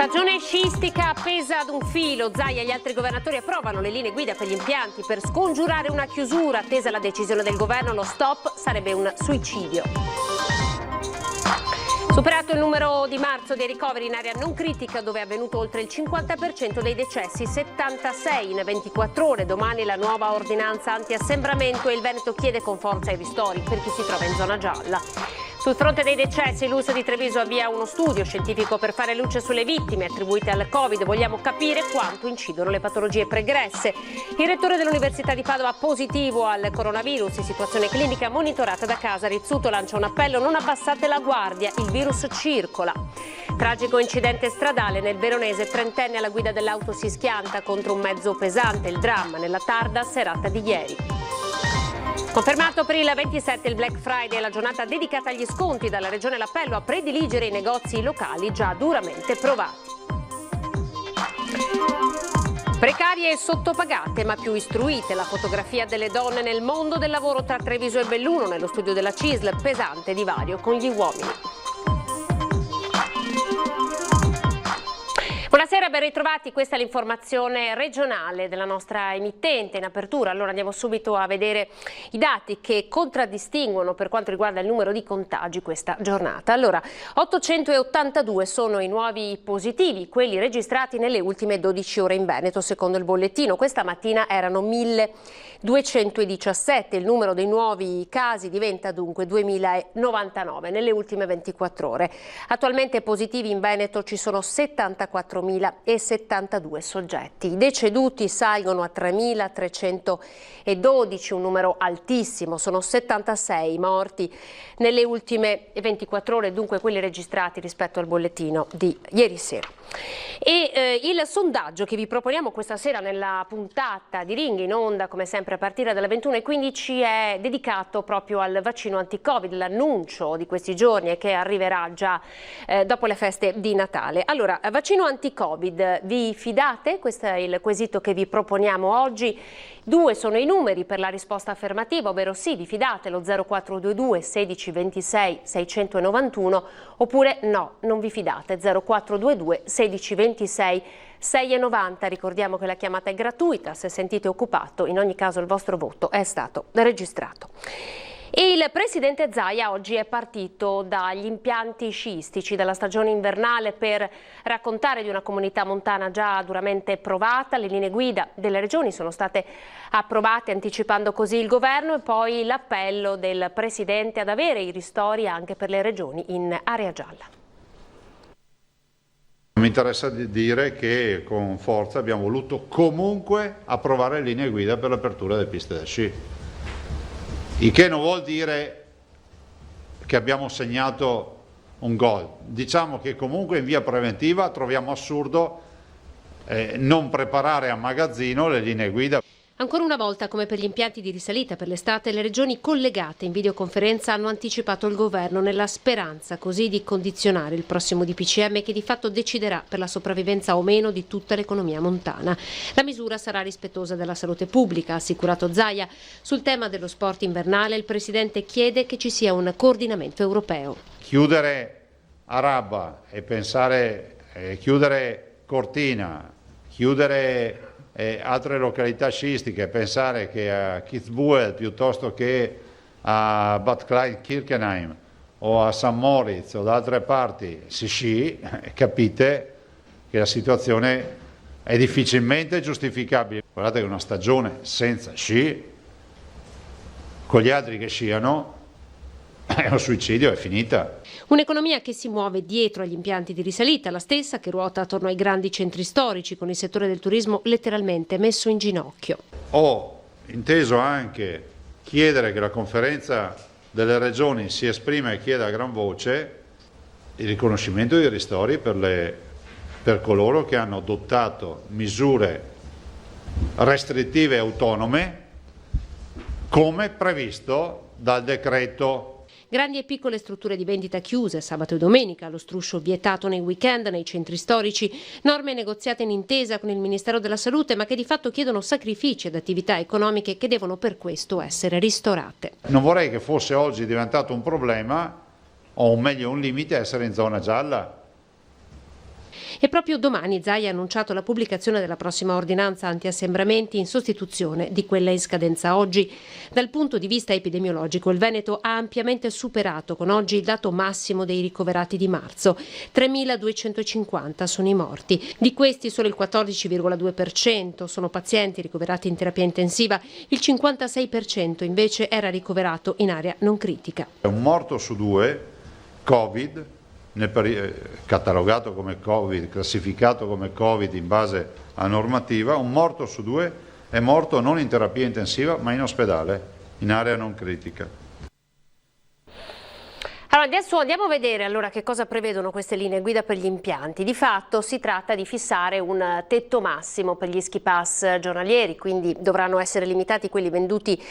Stagione sciistica appesa ad un filo. Zaia e gli altri governatori approvano le linee guida per gli impianti per scongiurare una chiusura. Attesa la decisione del governo, lo stop sarebbe un suicidio. Superato il numero di marzo dei ricoveri in area non critica, dove è avvenuto oltre il 50% dei decessi, 76 in 24 ore. Domani la nuova ordinanza anti-assembramento e il Veneto chiede con forza i ristori per chi si trova in zona gialla. Sul fronte dei decessi, l'ULSS di Treviso avvia uno studio scientifico per fare luce sulle vittime attribuite al Covid. Vogliamo capire quanto incidono le patologie pregresse. Il rettore dell'Università di Padova positivo al coronavirus, in situazione clinica monitorata da casa. Rizzuto lancia un appello: non abbassate la guardia, il virus circola. Tragico incidente stradale nel Veronese, trentenne alla guida dell'auto si schianta contro un mezzo pesante. Il dramma nella tarda serata di ieri. Confermato per il 27 il Black Friday, la giornata dedicata agli sconti. Dalla Regione l'appello a prediligere i negozi locali già duramente provati. Precarie e sottopagate ma più istruite, la fotografia delle donne nel mondo del lavoro tra Treviso e Belluno nello studio della CISL, pesante divario con gli uomini. Buonasera, ben ritrovati, questa è l'informazione regionale della nostra emittente in apertura. Allora andiamo subito a vedere i dati che contraddistinguono per quanto riguarda il numero di contagi questa giornata. Allora, 882 sono i nuovi positivi, quelli registrati nelle ultime 12 ore in Veneto, secondo il bollettino. Questa mattina erano 1217, il numero dei nuovi casi diventa dunque 2099 nelle ultime 24 ore. Attualmente positivi in Veneto ci sono 74.072 soggetti. I deceduti salgono a 3.312, un numero altissimo, sono 76 morti nelle ultime 24 ore, dunque quelli registrati rispetto al bollettino di ieri sera. E il sondaggio che vi proponiamo questa sera nella puntata di Ring in onda, come sempre a partire dalle 21:15, è dedicato proprio al vaccino anti-Covid. L'annuncio di questi giorni è che arriverà già dopo le feste di Natale. Allora, vaccino anti-Covid, vi fidate? Questo è il quesito che vi proponiamo oggi. 2 sono i numeri per la risposta affermativa, ovvero sì, vi fidate, lo 0422 16 26 691, oppure no, non vi fidate, 0422 16 26 690. Ricordiamo che la chiamata è gratuita, se sentite occupato, in ogni caso il vostro voto è stato registrato. E il presidente Zaia oggi è partito dagli impianti sciistici della stagione invernale per raccontare di una comunità montana già duramente provata. Le linee guida delle regioni sono state approvate, anticipando così il governo, e poi l'appello del presidente ad avere i ristori anche per le regioni in area gialla. Mi interessa dire che con forza abbiamo voluto comunque approvare le linee guida per l'apertura delle piste da sci. Il che non vuol dire che abbiamo segnato un gol. Diciamo che comunque in via preventiva troviamo assurdo non preparare a magazzino le linee guida. Ancora una volta, come per gli impianti di risalita per l'estate, le regioni collegate in videoconferenza hanno anticipato il governo nella speranza così di condizionare il prossimo DPCM che di fatto deciderà per la sopravvivenza o meno di tutta l'economia montana. La misura sarà rispettosa della salute pubblica, ha assicurato Zaia. Sul tema dello sport invernale il presidente chiede che ci sia un coordinamento europeo. Chiudere Araba e pensare chiudere Cortina, chiudere altre località sciistiche, pensare che a Kitzbühel piuttosto che a Bad Klein-Kirchenheim o a St. Moritz o da altre parti si sci, capite che la situazione è difficilmente giustificabile. Guardate che una stagione senza sci, con gli altri che sciano, è un suicidio, è finita. Un'economia che si muove dietro agli impianti di risalita, la stessa che ruota attorno ai grandi centri storici, con il settore del turismo letteralmente messo in ginocchio. Ho inteso anche chiedere che la conferenza delle regioni si esprima e chieda a gran voce il riconoscimento dei ristori per coloro che hanno adottato misure restrittive e autonome come previsto dal decreto. Grandi e piccole strutture di vendita chiuse sabato e domenica, lo struscio vietato nei weekend, nei centri storici, norme negoziate in intesa con il Ministero della Salute ma che di fatto chiedono sacrifici ed attività economiche che devono per questo essere ristorate. Non vorrei che fosse oggi diventato un problema, o meglio un limite, essere in zona gialla. E proprio domani Zaia ha annunciato la pubblicazione della prossima ordinanza anti-assembramenti in sostituzione di quella in scadenza oggi. Dal punto di vista epidemiologico, il Veneto ha ampiamente superato con oggi il dato massimo dei ricoverati di marzo. 3.250 sono i morti. Di questi solo il 14,2% sono pazienti ricoverati in terapia intensiva, il 56% invece era ricoverato in area non critica. Un morto su 2 Covid, catalogato come Covid, classificato come Covid in base a normativa, un morto su 2 è morto non in terapia intensiva ma in ospedale, in area non critica. Allora, adesso andiamo a vedere allora che cosa prevedono queste linee guida per gli impianti. Di fatto si tratta di fissare un tetto massimo per gli ski pass giornalieri, quindi dovranno essere limitati quelli venduti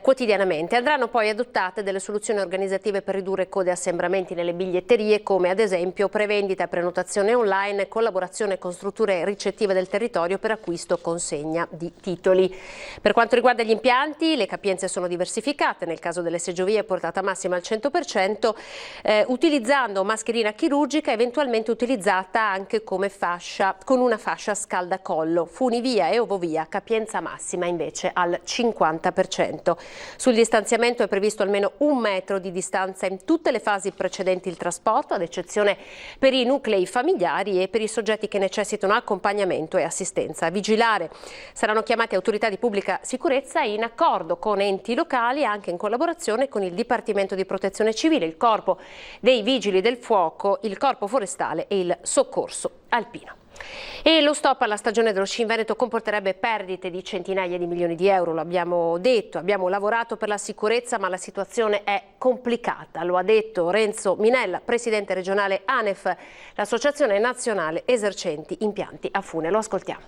quotidianamente. Andranno poi adottate delle soluzioni organizzative per ridurre code e assembramenti nelle biglietterie, come ad esempio prevendita e prenotazione online, collaborazione con strutture ricettive del territorio per acquisto o consegna di titoli. Per quanto riguarda gli impianti, le capienze sono diversificate. Nel caso delle seggiovie portata massima al 100%, utilizzando mascherina chirurgica eventualmente utilizzata anche come fascia, con una fascia scaldacollo. Funivia e ovovia capienza massima invece al 50%. Sul distanziamento è previsto almeno 1 metro di distanza in tutte le fasi precedenti il trasporto, ad eccezione per i nuclei familiari e per i soggetti che necessitano accompagnamento e assistenza. A vigilare saranno chiamate autorità di pubblica sicurezza in accordo con enti locali, anche in collaborazione con il Dipartimento di Protezione Civile, il Corpo dei Vigili del Fuoco, il Corpo Forestale e il Soccorso Alpino. E lo stop alla stagione dello sci in Veneto comporterebbe perdite di centinaia di milioni di euro, lo abbiamo detto, abbiamo lavorato per la sicurezza ma la situazione è complicata, lo ha detto Renzo Minella, presidente regionale ANEF, l'Associazione Nazionale Esercenti Impianti a Fune. Lo ascoltiamo.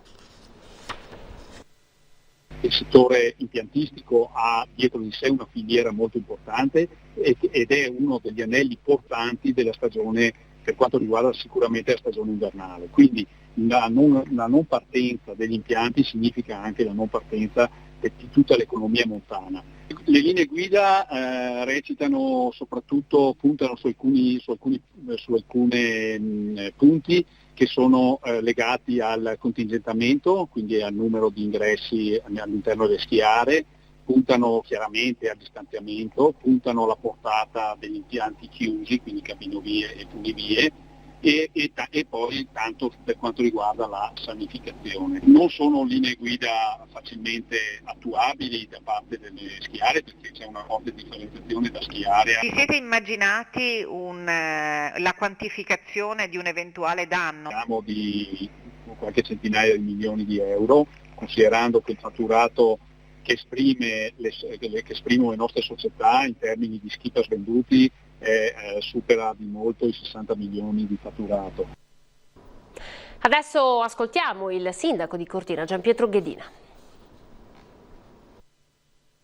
Il settore impiantistico ha dietro di sé una filiera molto importante ed è uno degli anelli portanti della stagione per quanto riguarda sicuramente la stagione invernale. Quindi la non partenza degli impianti significa anche la non partenza di tutta l'economia montana. Le linee guida recitano soprattutto, puntano su alcuni punti che sono legati al contingentamento, quindi al numero di ingressi all'interno delle schiare, puntano chiaramente al distanziamento, puntano alla portata degli impianti chiusi, quindi cabinovie e funivie, e poi tanto per quanto riguarda la sanificazione. Non sono linee guida facilmente attuabili da parte delle schiare perché c'è una forte differenziazione da schiare. Vi siete immaginati la quantificazione di un eventuale danno? Parliamo di qualche centinaia di milioni di euro, considerando che il fatturato che esprimono le nostre società in termini di ski pass venduti supera di molto i 60 milioni di fatturato. Adesso ascoltiamo il sindaco di Cortina, Gianpietro Ghedina.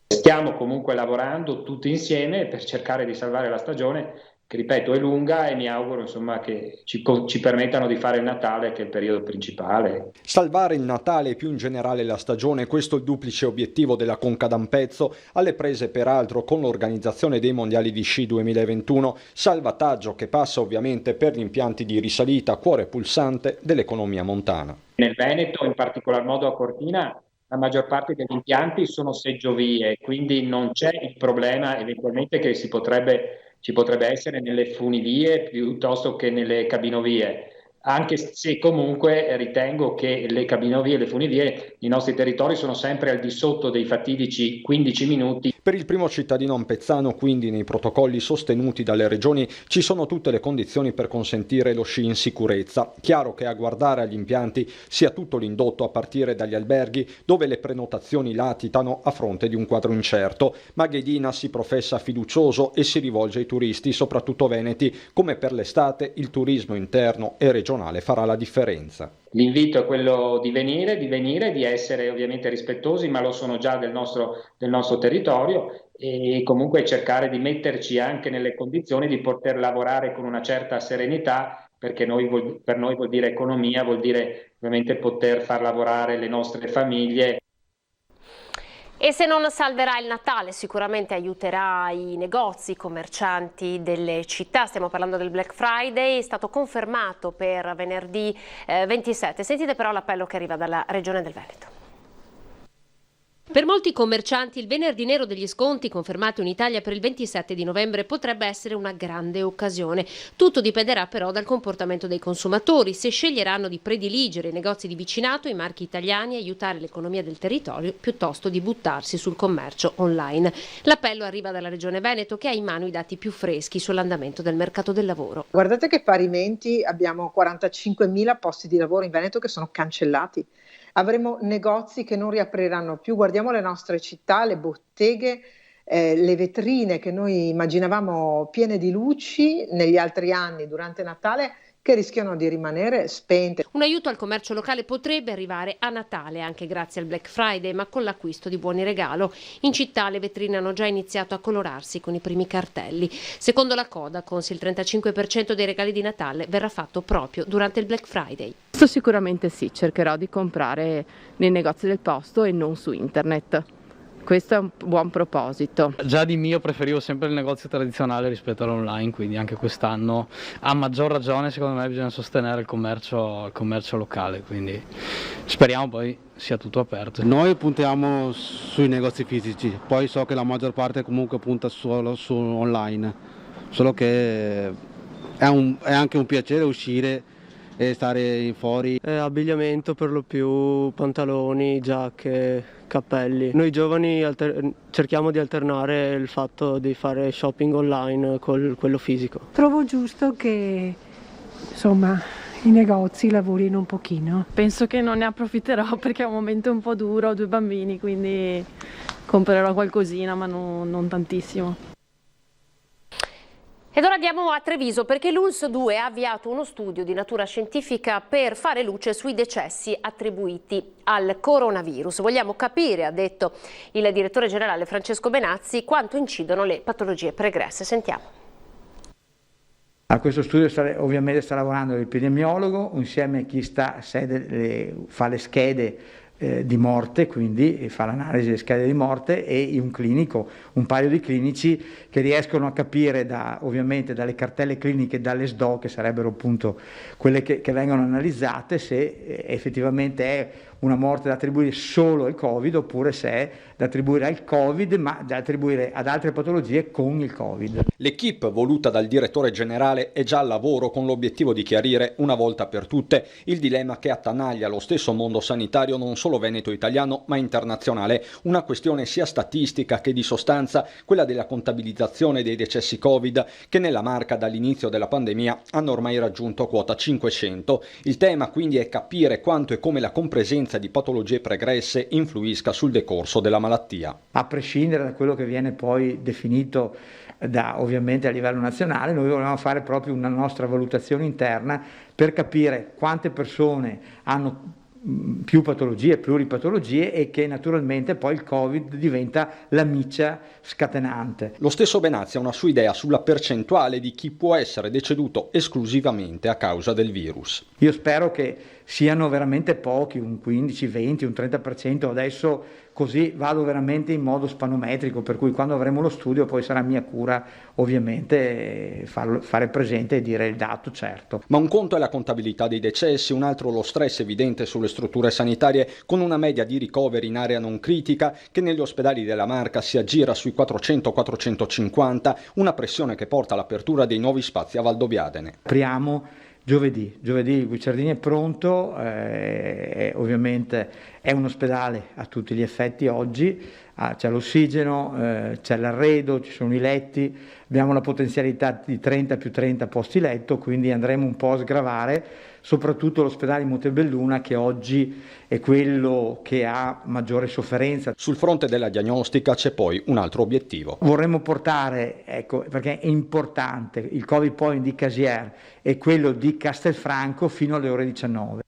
Stiamo comunque lavorando tutti insieme per cercare di salvare la stagione, che ripeto è lunga, e mi auguro insomma che ci permettano di fare il Natale, che è il periodo principale. Salvare il Natale e più in generale la stagione, questo è il duplice obiettivo della Conca d'Ampezzo, alle prese peraltro con l'organizzazione dei Mondiali di Sci 2021, salvataggio che passa ovviamente per gli impianti di risalita, cuore pulsante dell'economia montana. Nel Veneto, in particolar modo a Cortina, la maggior parte degli impianti sono seggiovie, quindi non c'è il problema eventualmente che ci potrebbe essere nelle funivie piuttosto che nelle cabinovie, anche se comunque ritengo che le cabinovie e le funivie nei nostri territori sono sempre al di sotto dei fatidici 15 minuti. Per il primo cittadino ampezzano, quindi, nei protocolli sostenuti dalle regioni ci sono tutte le condizioni per consentire lo sci in sicurezza. Chiaro che a guardare agli impianti sia tutto l'indotto a partire dagli alberghi, dove le prenotazioni latitano a fronte di un quadro incerto, ma Ghedina si professa fiducioso e si rivolge ai turisti, soprattutto veneti, come per l'estate il turismo interno e regionale farà la differenza. L'invito è quello di venire, di essere ovviamente rispettosi, ma lo sono già del nostro territorio, e comunque cercare di metterci anche nelle condizioni di poter lavorare con una certa serenità, perché per noi vuol dire economia, vuol dire ovviamente poter far lavorare le nostre famiglie. E se non salverà il Natale, sicuramente aiuterà i negozi, i commercianti delle città. Stiamo parlando del Black Friday, è stato confermato per venerdì 27. Sentite però l'appello che arriva dalla Regione del Veneto. Per molti commercianti il venerdì nero degli sconti confermati in Italia per il 27 di novembre potrebbe essere una grande occasione. Tutto dipenderà però dal comportamento dei consumatori, se sceglieranno di prediligere i negozi di vicinato, i marchi italiani e aiutare l'economia del territorio piuttosto di buttarsi sul commercio online. L'appello arriva dalla Regione Veneto che ha in mano i dati più freschi sull'andamento del mercato del lavoro. Guardate che parimenti abbiamo 45.000 posti di lavoro in Veneto che sono cancellati. Avremo negozi che non riapriranno più. Guardiamo le nostre città, le botteghe, le vetrine che noi immaginavamo piene di luci negli altri anni durante Natale, che rischiano di rimanere spente. Un aiuto al commercio locale potrebbe arrivare a Natale anche grazie al Black Friday, ma con l'acquisto di buoni regalo. In città le vetrine hanno già iniziato a colorarsi con i primi cartelli. Secondo la Codacons il 35% dei regali di Natale verrà fatto proprio durante il Black Friday. Sicuramente sì, cercherò di comprare nei negozi del posto e non su internet. Questo è un buon proposito. Già di mio preferivo sempre il negozio tradizionale rispetto all'online, quindi anche quest'anno a maggior ragione secondo me bisogna sostenere il commercio locale, quindi speriamo poi sia tutto aperto. Noi puntiamo sui negozi fisici, poi so che la maggior parte comunque punta solo su online, solo che è anche un piacere uscire e stare fuori. Abbigliamento per lo più, pantaloni, giacche, cappelli. Noi giovani cerchiamo di alternare il fatto di fare shopping online con quello fisico. Trovo giusto che insomma i negozi lavorino un pochino. Penso che non ne approfitterò perché è un momento un po' duro, ho 2 bambini, quindi comprerò qualcosina ma non tantissimo. Ed ora andiamo a Treviso perché l'ULSS 2 ha avviato uno studio di natura scientifica per fare luce sui decessi attribuiti al coronavirus. Vogliamo capire, ha detto il direttore generale Francesco Benazzi, quanto incidono le patologie pregresse. Sentiamo. A questo studio ovviamente sta lavorando l'epidemiologo insieme a chi fa le schede di morte, quindi fa l'analisi delle schede di morte, e un clinico, un paio di clinici che riescono a capire ovviamente dalle cartelle cliniche, dalle SDO, che sarebbero appunto quelle che vengono analizzate, se effettivamente è una morte da attribuire solo al Covid oppure se è da attribuire al Covid ma da attribuire ad altre patologie con il Covid. L'equipe voluta dal direttore generale è già al lavoro con l'obiettivo di chiarire una volta per tutte il dilemma che attanaglia lo stesso mondo sanitario non solo veneto-italiano ma internazionale, una questione sia statistica che di sostanza, quella della contabilizzazione dei decessi Covid che nella Marca dall'inizio della pandemia hanno ormai raggiunto quota 500. Il tema quindi è capire quanto e come la compresenza di patologie pregresse influisca sul decorso della malattia. A prescindere da quello che viene poi definito ovviamente a livello nazionale, noi volevamo fare proprio una nostra valutazione interna per capire quante persone hanno più patologie, pluripatologie, e che naturalmente poi il Covid diventa la miccia scatenante. Lo stesso Benazzi ha una sua idea sulla percentuale di chi può essere deceduto esclusivamente a causa del virus. Io spero che siano veramente pochi, un 15, 20, un 30%, adesso così vado veramente in modo spanometrico, per cui quando avremo lo studio poi sarà mia cura ovviamente fare presente e dire il dato certo. Ma un conto è la contabilità dei decessi, un altro lo stress evidente sulle strutture sanitarie, con una media di ricoveri in area non critica che negli ospedali della Marca si aggira sui 400-450, una pressione che porta all'apertura dei nuovi spazi a Valdobbiadene. Apriamo giovedì il Guicciardini è pronto, ovviamente è un ospedale a tutti gli effetti oggi, c'è l'ossigeno, c'è l'arredo, ci sono i letti, abbiamo la potenzialità di 30 più 30 posti letto, quindi andremo un po' a sgravare soprattutto l'ospedale di Montebelluna, che oggi è quello che ha maggiore sofferenza. Sul fronte della diagnostica c'è poi un altro obiettivo. Vorremmo portare, perché è importante, il Covid point di Casier e quello di Castelfranco fino alle ore 19.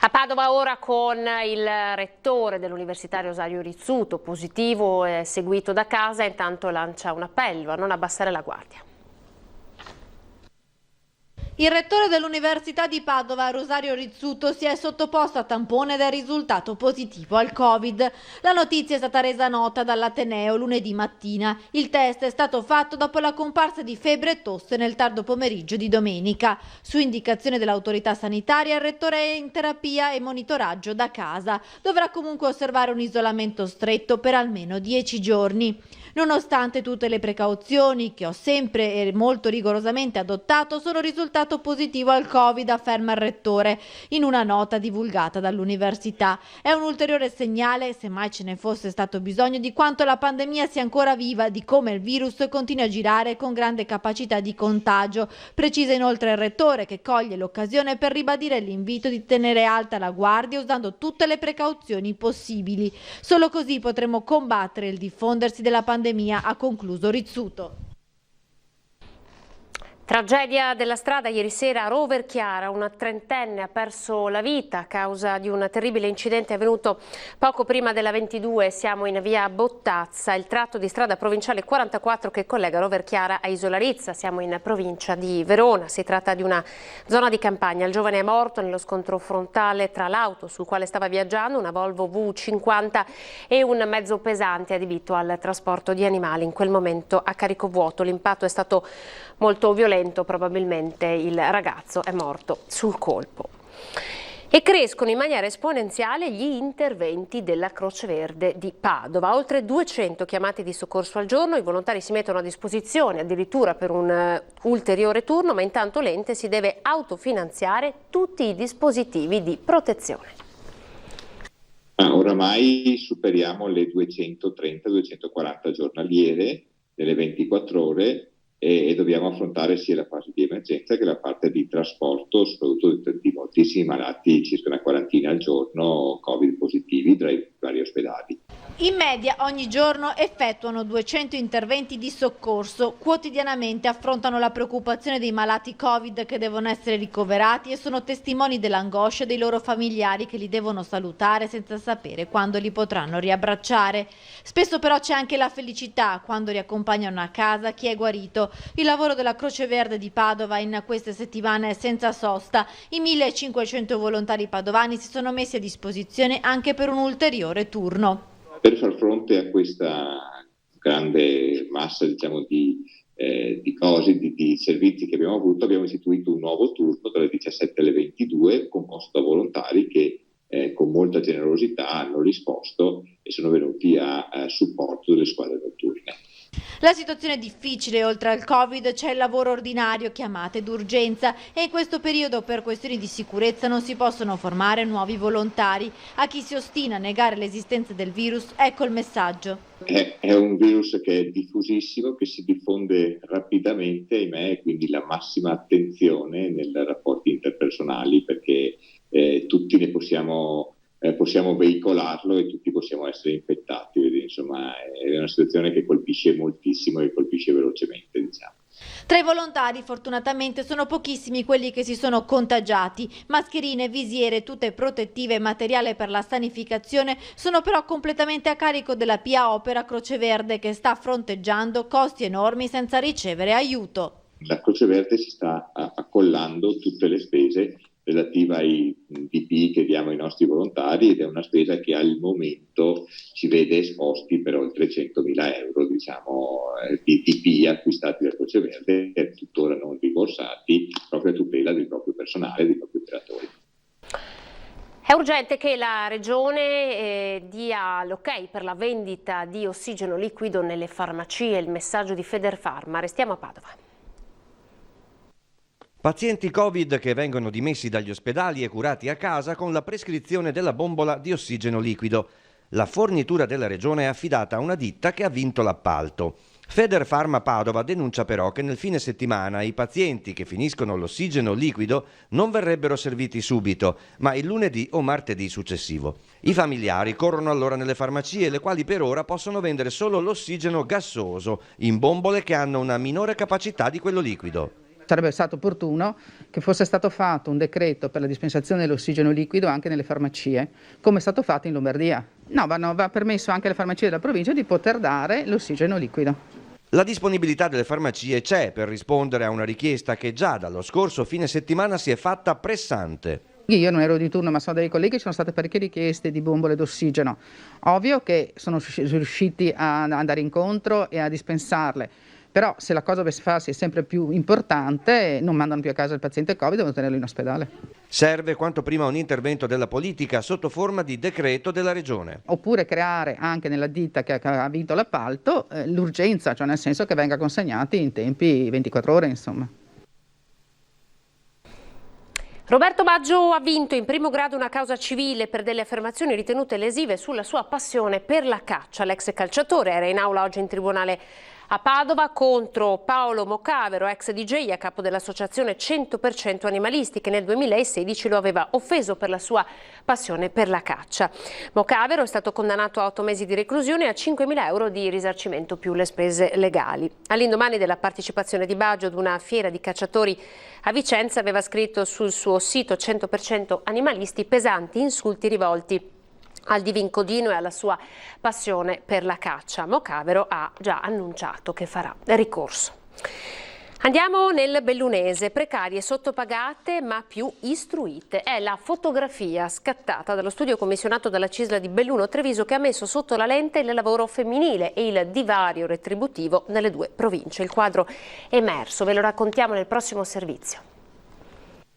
A Padova ora con il rettore dell'Università Rosario Rizzuto, positivo e seguito da casa, intanto lancia un appello a non abbassare la guardia. Il rettore dell'Università di Padova, Rosario Rizzuto, si è sottoposto a tampone ed è risultato positivo al Covid. La notizia è stata resa nota dall'Ateneo lunedì mattina. Il test è stato fatto dopo la comparsa di febbre e tosse nel tardo pomeriggio di domenica. Su indicazione dell'autorità sanitaria, il rettore è in terapia e monitoraggio da casa. Dovrà comunque osservare un isolamento stretto per almeno 10 giorni. Nonostante tutte le precauzioni che ho sempre e molto rigorosamente adottato, sono risultato positivo al Covid, afferma il rettore in una nota divulgata dall'università. È un ulteriore segnale, se mai ce ne fosse stato bisogno, di quanto la pandemia sia ancora viva, di come il virus continui a girare con grande capacità di contagio. Precisa inoltre il rettore, che coglie l'occasione per ribadire l'invito di tenere alta la guardia usando tutte le precauzioni possibili. Solo così potremo combattere il diffondersi della pandemia, ha concluso Rizzuto. Tragedia della strada ieri sera a Roverchiara, una trentenne ha perso la vita a causa di un terribile incidente avvenuto poco prima della 22. Siamo in via Bottazza, il tratto di strada provinciale 44 che collega Roverchiara a Isola Rizza. Siamo in provincia di Verona, si tratta di una zona di campagna. Il giovane è morto nello scontro frontale tra l'auto sul quale stava viaggiando, una Volvo V50, e un mezzo pesante adibito al trasporto di animali, in quel momento a carico vuoto. L'impatto è stato molto violento. Probabilmente il ragazzo è morto sul colpo. E crescono in maniera esponenziale gli interventi della Croce Verde di Padova. Oltre 200 chiamate di soccorso al giorno, i volontari si mettono a disposizione addirittura per un ulteriore turno, ma intanto l'ente si deve autofinanziare tutti i dispositivi di protezione. Oramai superiamo le 230-240 giornaliere nelle 24 ore e dobbiamo affrontare sia la fase di emergenza che la parte di trasporto, soprattutto di moltissimi malati, circa una quarantina al giorno, Covid positivi tra i vari ospedali. In media ogni giorno effettuano 200 interventi di soccorso. Quotidianamente affrontano la preoccupazione dei malati Covid che devono essere ricoverati e sono testimoni dell'angoscia dei loro familiari che li devono salutare senza sapere quando li potranno riabbracciare. Spesso però c'è anche la felicità quando riaccompagnano a casa chi è guarito. Il lavoro della Croce Verde di Padova in queste settimane è senza sosta. I 1500 volontari padovani si sono messi a disposizione anche per un ulteriore turno. Per far fronte a questa grande massa, diciamo, di cose, di servizi che abbiamo avuto, abbiamo istituito un nuovo turno dalle 17 alle 22 composto da volontari che con molta generosità hanno risposto e sono venuti a supporto delle squadre notturne. La situazione è difficile, oltre al Covid c'è il lavoro ordinario, chiamate d'urgenza, e in questo periodo per questioni di sicurezza non si possono formare nuovi volontari. A chi si ostina a negare l'esistenza del virus, ecco il messaggio. È un virus che è diffusissimo, che si diffonde rapidamente, ahimè, quindi la massima attenzione nei rapporti interpersonali, perché tutti ne possiamo veicolarlo e tutti possiamo essere infettati. Quindi, insomma, è una situazione che colpisce moltissimo e colpisce velocemente, diciamo. Tra i volontari fortunatamente sono pochissimi quelli che si sono contagiati. Mascherine, visiere, tute protettive e materiale per la sanificazione sono però completamente a carico della PA Opera Croce Verde, che sta fronteggiando costi enormi senza ricevere aiuto. La Croce Verde si sta accollando tutte le spese relativa ai DP che diamo ai nostri volontari, ed è una spesa che al momento ci vede esposti per oltre 100.000 euro, diciamo, di DP acquistati da Croce Verde e tuttora non rimborsati, proprio a tutela del proprio personale e dei propri operatori. È urgente che la Regione dia l'ok per la vendita di ossigeno liquido nelle farmacie. Il messaggio di Federfarma. Restiamo a Padova. Pazienti Covid che vengono dimessi dagli ospedali e curati a casa con la prescrizione della bombola di ossigeno liquido. La fornitura della Regione è affidata a una ditta che ha vinto l'appalto. Federfarma Padova denuncia però che nel fine settimana i pazienti che finiscono l'ossigeno liquido non verrebbero serviti subito, ma il lunedì o martedì successivo. I familiari corrono allora nelle farmacie, le quali per ora possono vendere solo l'ossigeno gassoso, in bombole che hanno una minore capacità di quello liquido. Sarebbe stato opportuno che fosse stato fatto un decreto per la dispensazione dell'ossigeno liquido anche nelle farmacie, come è stato fatto in Lombardia. Va permesso anche alle farmacie della provincia di poter dare l'ossigeno liquido. La disponibilità delle farmacie c'è per rispondere a una richiesta che già dallo scorso fine settimana si è fatta pressante. Io non ero di turno, ma so dei colleghi, ci sono state parecchie richieste di bombole d'ossigeno. Ovvio che sono riusciti a andare incontro e a dispensarle, però se la cosa per farsi è sempre più importante, non mandano più a casa il paziente Covid, devono tenerlo in ospedale. Serve quanto prima un intervento della politica sotto forma di decreto della Regione. Oppure creare anche nella ditta che ha vinto l'appalto l'urgenza, cioè nel senso che venga consegnati in tempi 24 ore, insomma. Roberto Baggio ha vinto in primo grado una causa civile per delle affermazioni ritenute lesive sulla sua passione per la caccia. L'ex calciatore era in aula oggi in tribunale a Padova contro Paolo Mocavero, ex DJ a capo dell'associazione 100% Animalisti, che nel 2016 lo aveva offeso per la sua passione per la caccia. Mocavero è stato condannato a 8 mesi di reclusione e a 5.000 euro di risarcimento più le spese legali. All'indomani della partecipazione di Baggio ad una fiera di cacciatori a Vicenza, aveva scritto sul suo sito 100% Animalisti pesanti insulti rivolti al divincodino e alla sua passione per la caccia. Mocavero ha già annunciato che farà ricorso. Andiamo nel bellunese, precarie, sottopagate ma più istruite. È la fotografia scattata dallo studio commissionato dalla CISL di Belluno Treviso che ha messo sotto la lente il lavoro femminile e il divario retributivo nelle due province. Il quadro è emerso, ve lo raccontiamo nel prossimo servizio.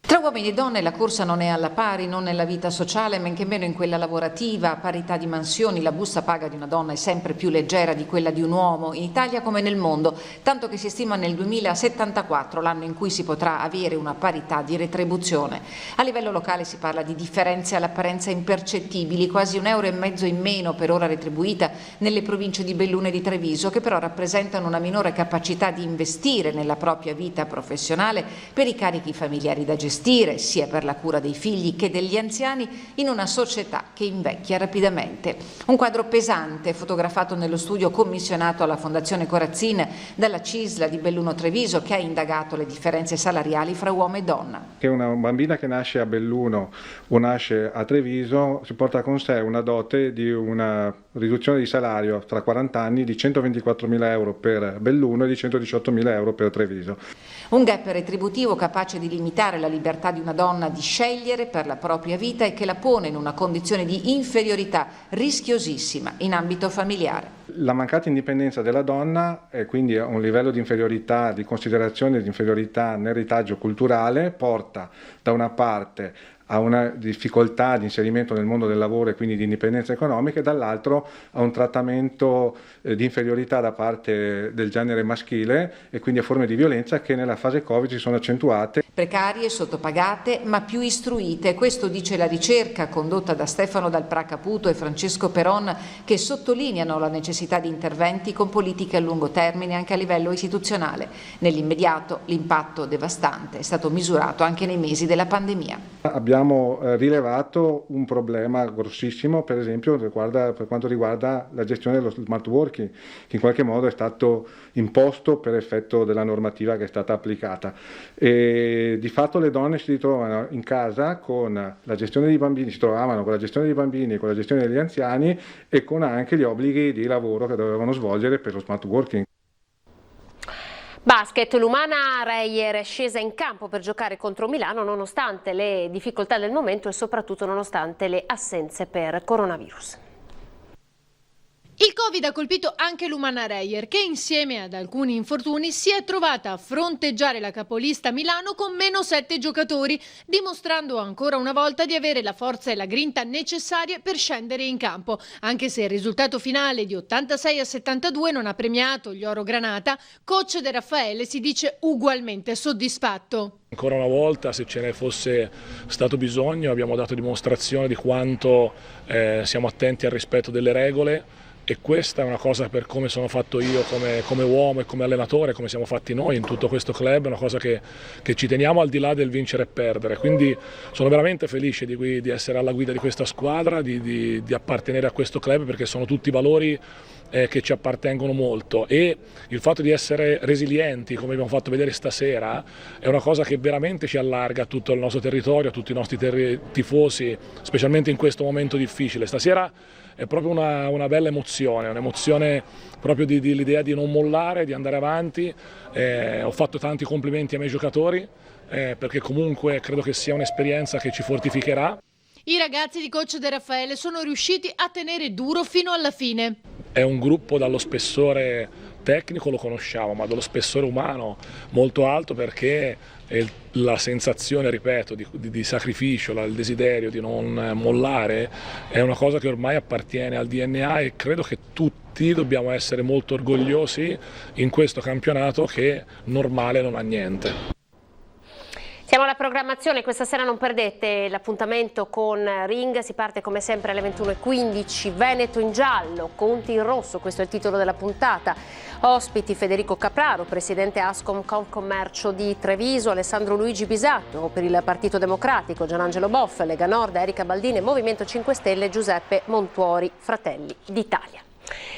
Tra uomini e donne la corsa non è alla pari, non nella vita sociale, men che meno in quella lavorativa. A parità di mansioni, la busta paga di una donna è sempre più leggera di quella di un uomo, in Italia come nel mondo, tanto che si stima nel 2074, l'anno in cui si potrà avere una parità di retribuzione. A livello locale si parla di differenze all'apparenza impercettibili, quasi €1,50 in meno per ora retribuita nelle province di Belluno e di Treviso, che però rappresentano una minore capacità di investire nella propria vita professionale per i carichi familiari da gestire, sia per la cura dei figli che degli anziani in una società che invecchia rapidamente. Un quadro pesante fotografato nello studio commissionato alla Fondazione Corazzin dalla CISL di Belluno Treviso, che ha indagato le differenze salariali fra uomo e donna. Che una bambina che nasce a Belluno o nasce a Treviso si porta con sé una dote di una riduzione di salario tra 40 anni di 124.000 euro per Belluno e di 118.000 euro per Treviso. Un gap retributivo capace di limitare la libertà di una donna di scegliere per la propria vita e che la pone in una condizione di inferiorità rischiosissima in ambito familiare. La mancata indipendenza della donna e quindi un livello di inferiorità, di considerazione di inferiorità nel retaggio culturale porta da una parte a una difficoltà di inserimento nel mondo del lavoro e quindi di indipendenza economica e dall'altro a un trattamento di inferiorità da parte del genere maschile e quindi a forme di violenza che nella fase Covid si sono accentuate. Precarie, sottopagate ma più istruite, questo dice la ricerca condotta da Stefano Dal Pra Caputo e Francesco Peron, che sottolineano la necessità di interventi con politiche a lungo termine anche a livello istituzionale. Nell'immediato l'impatto devastante è stato misurato anche nei mesi della pandemia. Abbiamo rilevato un problema grossissimo, per esempio per quanto riguarda la gestione dello smart working, che in qualche modo è stato imposto per effetto della normativa che è stata applicata. E di fatto le donne si ritrovano in casa con la gestione dei bambini, si trovavano con la gestione dei bambini e con la gestione degli anziani e con anche gli obblighi di lavoro che dovevano svolgere per lo smart working. Basket, l'Umana Reyer è scesa in campo per giocare contro Milano nonostante le difficoltà del momento e soprattutto nonostante le assenze per coronavirus. Il Covid ha colpito anche l'Umana Reyer, che insieme ad alcuni infortuni si è trovata a fronteggiare la capolista Milano con -7 giocatori, dimostrando ancora una volta di avere la forza e la grinta necessarie per scendere in campo. Anche se il risultato finale di 86-72 non ha premiato gli Oro Granata, coach De Raffaele si dice ugualmente soddisfatto. Ancora una volta, se ce ne fosse stato bisogno, abbiamo dato dimostrazione di quanto siamo attenti al rispetto delle regole. E questa è una cosa, per come sono fatto io come uomo e come allenatore, come siamo fatti noi in tutto questo club, è una cosa che ci teniamo al di là del vincere e perdere. Quindi sono veramente felice di essere alla guida di questa squadra, di appartenere a questo club, perché sono tutti valori che ci appartengono molto, e il fatto di essere resilienti, come abbiamo fatto vedere stasera, è una cosa che veramente ci allarga a tutto il nostro territorio, a tutti i nostri tifosi, specialmente in questo momento difficile. Stasera è proprio una bella emozione, un'emozione proprio l'idea di non mollare, di andare avanti. Ho fatto tanti complimenti ai miei giocatori perché comunque credo che sia un'esperienza che ci fortificherà. I ragazzi di coach De Raffaele sono riusciti a tenere duro fino alla fine. È un gruppo dallo spessore tecnico, lo conosciamo, ma dallo spessore umano molto alto, perché la sensazione, ripeto, di sacrificio, il desiderio di non mollare è una cosa che ormai appartiene al DNA, e credo che tutti dobbiamo essere molto orgogliosi in questo campionato che normale non ha niente. Siamo alla programmazione, questa sera non perdete l'appuntamento con Ring, si parte come sempre alle 21:15, Veneto in giallo, Conti in rosso, questo è il titolo della puntata. Ospiti Federico Capraro, presidente Ascom Confcommercio di Treviso, Alessandro Luigi Bisatto per il Partito Democratico, Gianangelo Boff, Lega Nord, Erika Baldini, Movimento 5 Stelle, Giuseppe Montuori, Fratelli d'Italia.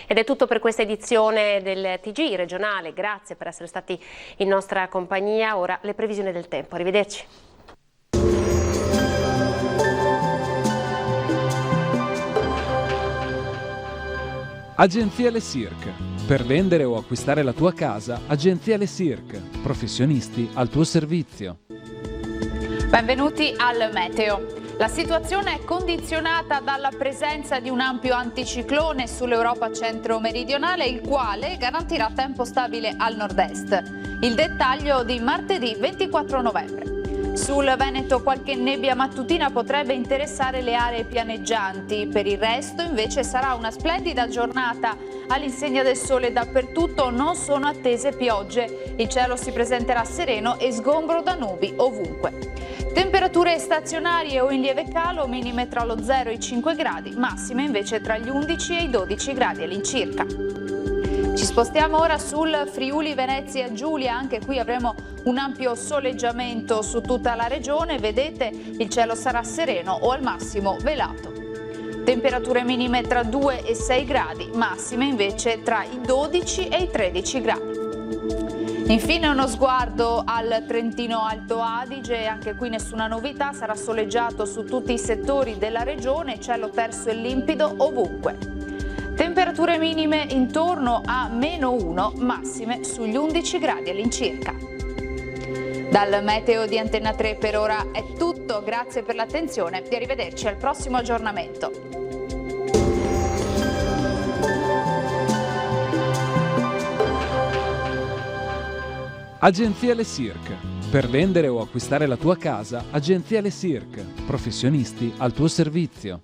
Ed è tutto per questa edizione del TG regionale, grazie per essere stati in nostra compagnia. Ora le previsioni del tempo, arrivederci. Agenzia Le Cirque. Per vendere o acquistare la tua casa, Agenzia Le Cirque. Professionisti al tuo servizio. Benvenuti al Meteo. La situazione è condizionata dalla presenza di un ampio anticiclone sull'Europa centro-meridionale, il quale garantirà tempo stabile al nord-est. Il dettaglio di martedì 24 novembre. Sul Veneto qualche nebbia mattutina potrebbe interessare le aree pianeggianti, per il resto invece sarà una splendida giornata. All'insegna del sole dappertutto, non sono attese piogge, il cielo si presenterà sereno e sgombro da nubi ovunque. Temperature stazionarie o in lieve calo, minime tra lo 0 e i 5 gradi, massime invece tra gli 11 e i 12 gradi all'incirca. Ci spostiamo ora sul Friuli Venezia Giulia, anche qui avremo un ampio soleggiamento su tutta la regione, vedete il cielo sarà sereno o al massimo velato. Temperature minime tra 2 e 6 gradi, massime invece tra i 12 e i 13 gradi. Infine uno sguardo al Trentino Alto Adige, anche qui nessuna novità, sarà soleggiato su tutti i settori della regione, cielo terso e limpido ovunque. Temperature minime intorno a -1, massime sugli 11 gradi all'incirca. Dal meteo di Antenna 3 per ora è tutto, grazie per l'attenzione e arrivederci al prossimo aggiornamento. Agenzia Le Cirque. Per vendere o acquistare la tua casa, Agenzia Le Cirque. Professionisti al tuo servizio.